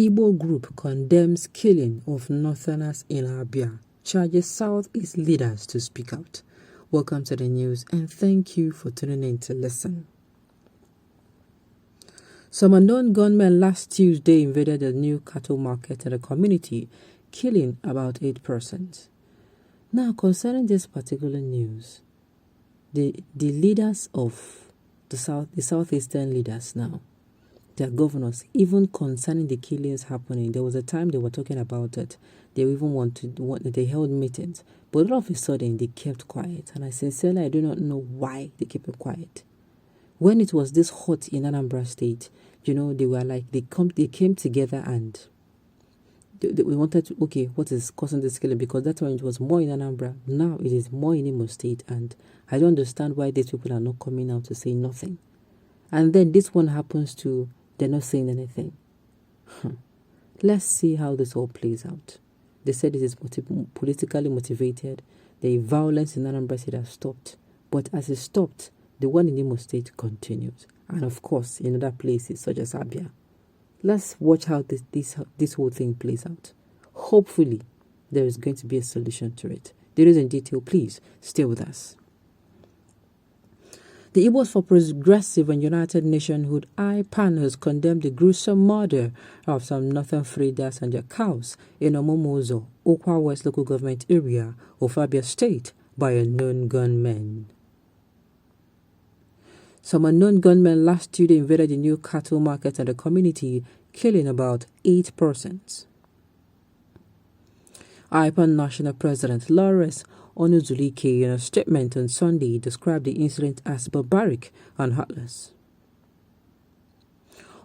Igbo group condemns killing of Northerners in Abia, charges Southeast leaders to speak out. Welcome to the news and thank you for tuning in to listen. Some unknown gunmen last Tuesday invaded a new cattle market in the community, killing about 8 persons. Now, concerning this particular news, the leaders of the southeastern leaders now, their governors, even concerning the killings happening, there was a time they were talking about it. They even they held meetings, but all of a sudden they kept quiet. And I do not know why they kept it quiet. When it was this hot in Anambra State, they were like, they came together and they wanted to, okay, what is causing this killing? Because that time it was more in Anambra. Now it is more in Imo State. And I don't understand why these people are not coming out to say nothing. And then this one happens to, they're not saying anything. Let's see how this all plays out. They said it is politically motivated. The violence in Anambra State has stopped. But as it stopped, the one in Imo State continues. And of course, in other places such as Abia. Let's watch how this whole thing plays out. Hopefully, there is going to be a solution to it. There is in detail. Please stay with us. The Igbos for Progressive and United Nationhood IPAN has condemned the gruesome murder of some northern freeders and their cows in Omomozo, Okwa West local government area of Abia State by unknown gunmen. Some unknown gunmen last Tuesday invaded the new cattle market and the community, killing about 8 persons. IPAN National President Lawrence Onuzulike, in a statement on Sunday, described the incident as barbaric and heartless.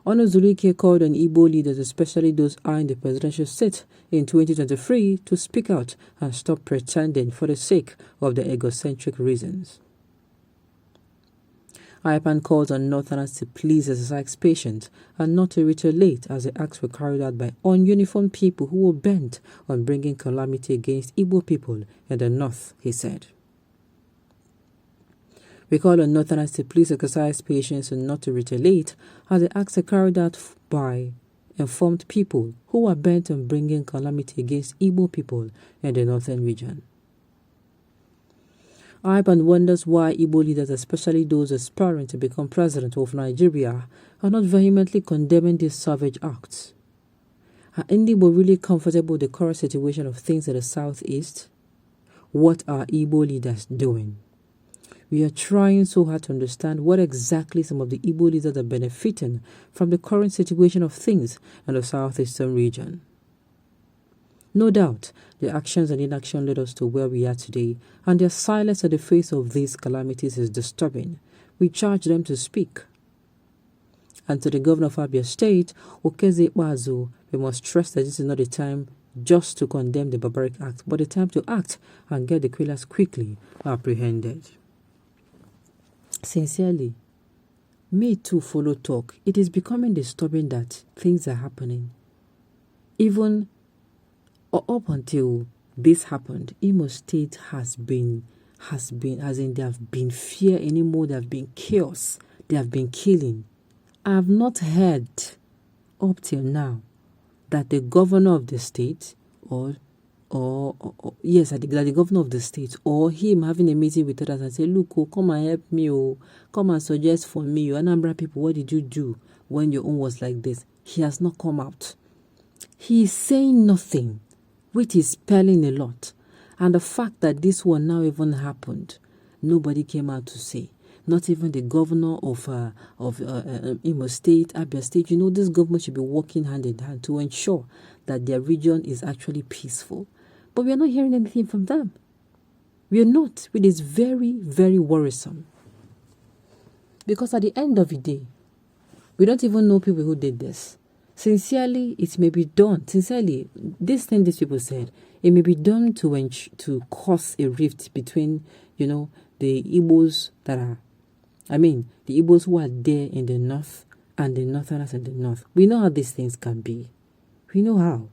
Onuzulike called on Igbo leaders, especially those eyeing the presidential seat in 2023, to speak out and stop pretending for the sake of their egocentric reasons. IPAN calls on Northerners to please exercise patience and not to retaliate, as the acts were carried out by ununiformed people who were bent on bringing calamity against Igbo people in the North, he said. We call on Northerners to please exercise patience and not to retaliate, as the acts are carried out by informed people who are bent on bringing calamity against Igbo people in the Northern region. IPAN wonders why Igbo leaders, especially those aspiring to become president of Nigeria, are not vehemently condemning these savage acts. Are Igbo really comfortable with the current situation of things in the southeast? What are Igbo leaders doing? We are trying so hard to understand what exactly some of the Igbo leaders are benefiting from the current situation of things in the southeastern region. No doubt, their actions and inaction led us to where we are today, and their silence at the face of these calamities is disturbing. We charge them to speak. And to the governor of Abia State, Okeze Ikpeazu, we must stress that this is not a time just to condemn the barbaric act, but a time to act and get the killers quickly apprehended. Sincerely, me too follow talk. It is becoming disturbing that things are happening. Even up until this happened, Imo State has been, as in there have been fear anymore, there have been chaos, there have been killing. I have not heard up till now that the governor of the state that the governor of the state or him having a meeting with others and say, look, come and help me, come and suggest for me, Anambra people, what did you do when your own was like this? He has not come out. He is saying nothing, which is spelling a lot. And the fact that this one now even happened, nobody came out to say. Not even the governor of Imo State, Abia State. This government should be working hand in hand to ensure that their region is actually peaceful. But we are not hearing anything from them. We are not, which is very, very worrisome. Because at the end of the day, we don't even know people who did this. Sincerely, it may be done. Sincerely, this thing these people said, it may be done to cause a rift between, the Igbos the Igbos who are there in the north and the Northerners in the north. We know how these things can be. We know how.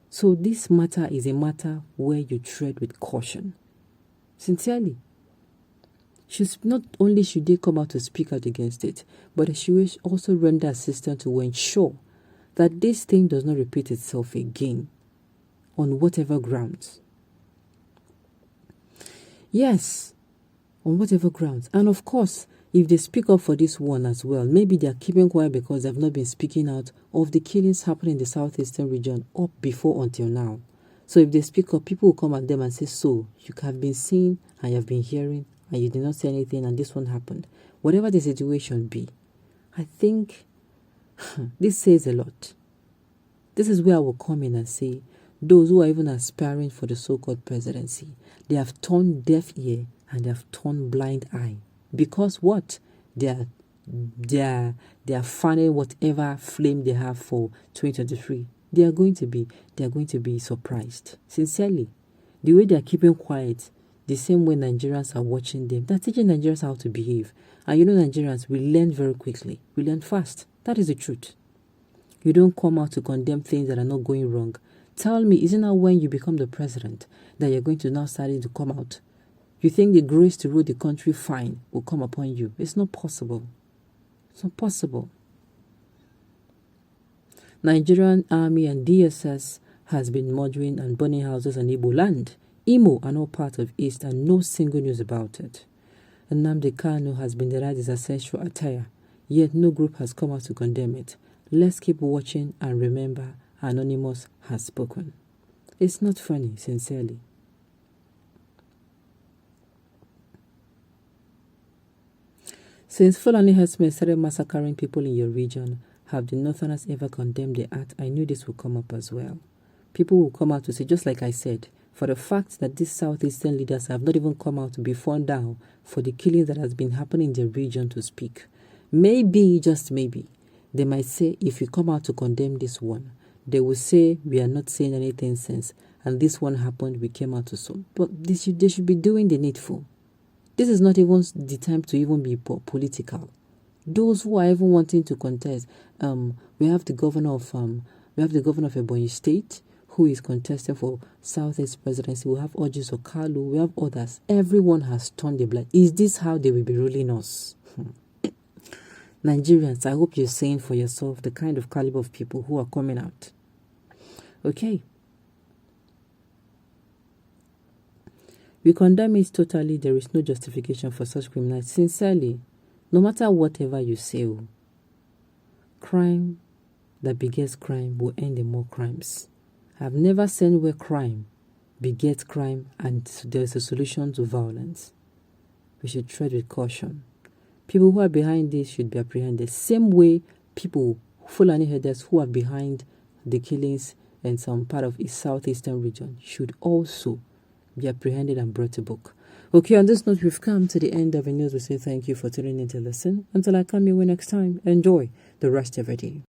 So this matter is a matter where you tread with caution. Sincerely. Not only should they come out to speak out against it, but they should also render assistance to ensure that this thing does not repeat itself again on whatever grounds. Yes, on whatever grounds. And of course, if they speak up for this one as well, maybe they are keeping quiet because they have not been speaking out of the killings happening in the southeastern region up before until now. So if they speak up, people will come at them and say, so you have been seeing and you have been hearing and you did not say anything and this one happened. Whatever the situation be, I think this says a lot. This is where I will come in and say, those who are even aspiring for the so-called presidency, they have turned deaf ear and they have turned blind eye. Because what? They are fanning whatever flame they have for 2023. They are going to be surprised. Sincerely. The way they are keeping quiet, the same way Nigerians are watching them, they're teaching Nigerians how to behave. And you know Nigerians, we learn very quickly. We learn fast. That is the truth. You don't come out to condemn things that are not going wrong. Tell me, isn't that when you become the president that you're going to now start to come out? You think the grace to rule the country fine will come upon you? It's not possible. It's not possible. Nigerian army and DSS has been murdering and burning houses on Igbo land. Imo are not part of East and no single news about it. Nnamdi Kanu has been denied his ancestral attire, yet no group has come out to condemn it. Let's keep watching and remember, Anonymous has spoken. It's not funny, sincerely. Since Fulani herdsmen started massacring people in your region, have the Northerners ever condemned the act? I knew this would come up as well. People will come out to say, just like I said, for the fact that these southeastern leaders have not even come out before now for the killing that has been happening in the region to speak. Maybe, just maybe, they might say, if you come out to condemn this one, they will say, we are not saying anything since, and this one happened, we came out to so. But they should be doing the needful. This is not even the time to even be political. Those who are even wanting to contest, we have the governor of Ebonyi State who is contesting for Southeast presidency. We have Orji Okalu. We have others. Everyone has turned the blind. Is this how they will be ruling us? Nigerians, I hope you're saying for yourself the kind of caliber of people who are coming out. Okay. We condemn it totally. There is no justification for such criminality. Sincerely, no matter whatever you say, crime that begets crime will end in more crimes. I've never seen where crime begets crime and there's a solution to violence. We should tread with caution. People who are behind this should be apprehended. Same way people, Fulani herders who are behind the killings in some part of the southeastern region should also be apprehended and brought to book. Okay, on this note, we've come to the end of the news. We say thank you for tuning in to listen. Until I come your way next time, enjoy the rest of your day.